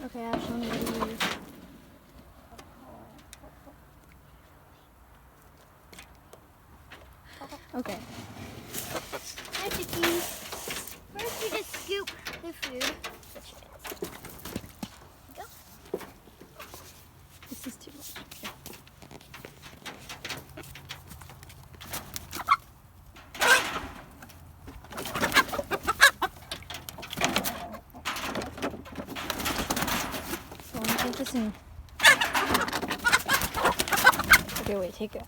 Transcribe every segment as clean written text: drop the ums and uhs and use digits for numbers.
Okay, Ashlyn, what do you... Okay. Hi, Chicky. First, we just scoop the food. Go. This is too much. So I'm gonna take this in. Okay, wait, take it.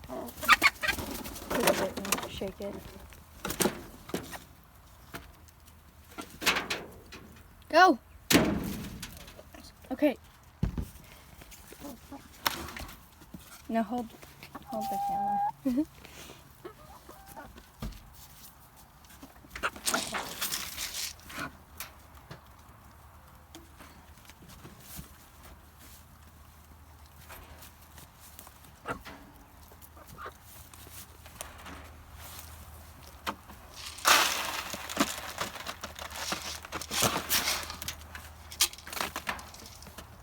Put it and shake it. Go! Okay. Now hold the camera.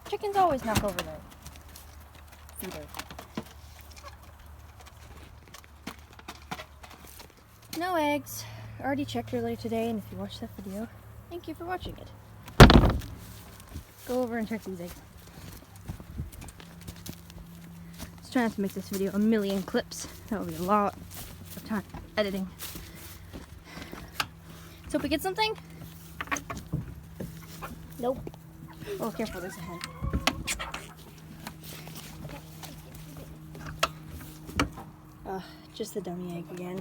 Chickens always knock over their feeder. No eggs. I already checked earlier today, and if you watched that video, thank you for watching it. Go over and check these eggs. I was trying to make this video a million clips. That would be a lot of time editing. Let's hope we get something. Nope. Oh, careful, there's a hen. Just the dummy egg again.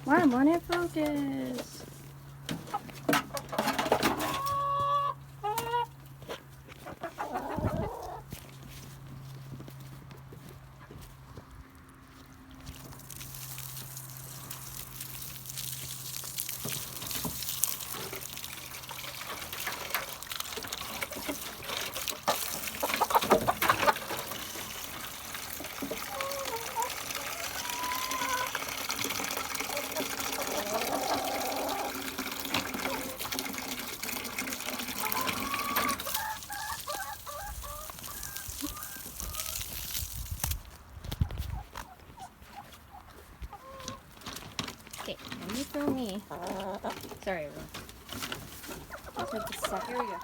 Why won't it focus? Okay, can you film me? Sorry, everyone. I'll take this stuff. Here we go.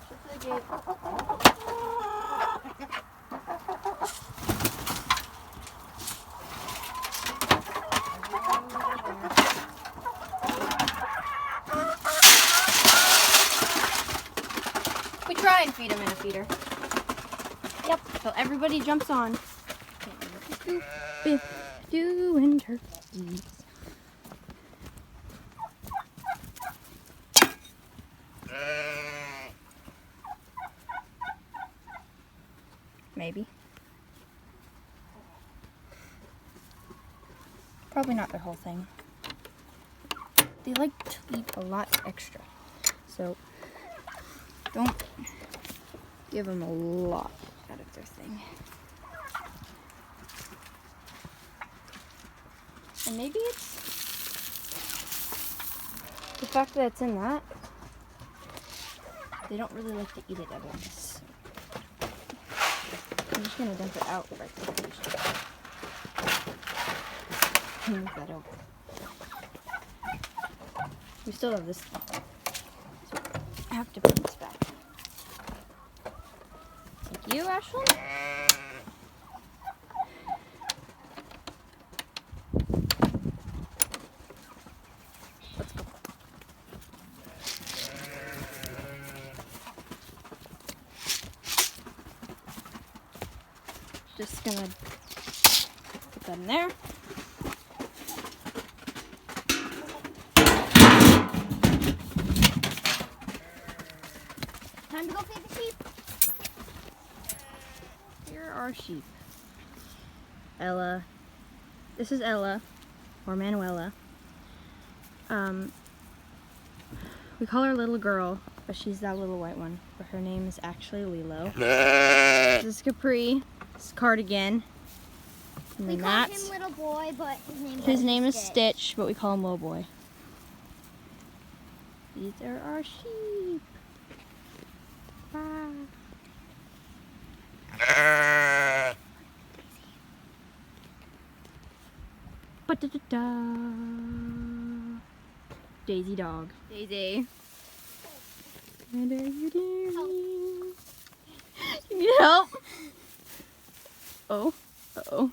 Shut the gate. We try and feed them in a feeder. Yep, so everybody jumps on. Doing turkeys. Maybe. Probably not the whole thing. They like to eat a lot extra. So don't give them a lot out of their thing. And maybe it's the fact that it's in that. They don't really like to eat it out of this. I'm just gonna dump it out right there. Move that over. We still have this thing. So I have to put this back. Thank you, Ashlyn. Let's go. Just gonna put that in there. Time to go feed the sheep. our sheep. Ella. This is Ella, or Manuela. We call her little girl, but she's that little white one. But her name is actually Lilo. This is Capri. This is Cardigan. And We then call that's him Little Boy, but his name is Stitch, but we call him Little Boy. These are our sheep. Ah. Ba-da-da-da. Daisy dog. Daisy. What are you doing? You need help? Oh. Uh-oh.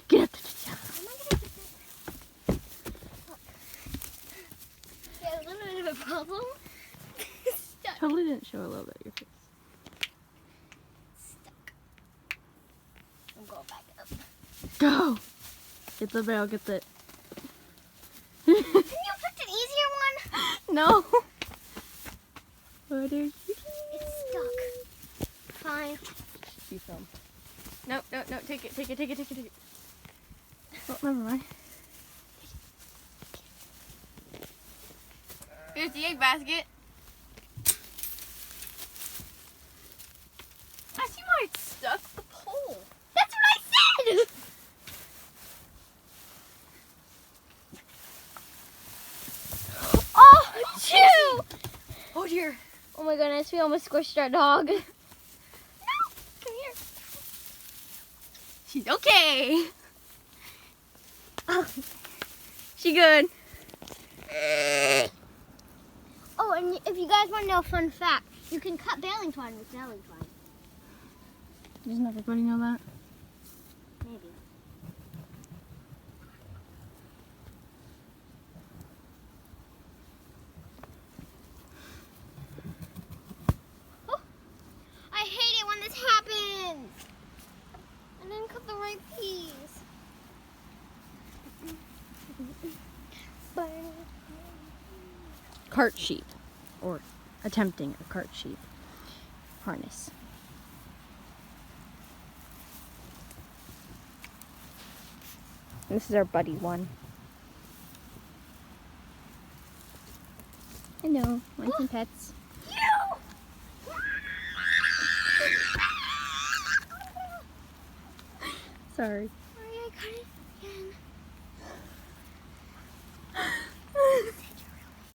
Get up. Yeah, a little bit of a problem. Stuck. Totally didn't show a little bit of your face. Stuck. I'm going back up. Go! Get the bell, get the... Can you pick an easier one? No! What are you doing? It's stuck. Fine. You film. No, take it. Oh, never mind. Here's the egg basket. I see why it's stuck to the pole. That's what I said! Oh, chew! Oh dear. Oh my goodness, we almost squished our dog. No, come here. She's okay. Oh. She good. Oh, and if you guys want to know a fun fact, you can cut baling twine with baling twine. Doesn't everybody know that? Maybe. Oh, I hate it when this happens. I didn't cut the right piece. Cart sheep, or attempting a cart sheep harness. And this is our buddy one. Hello, want some pets? Sorry.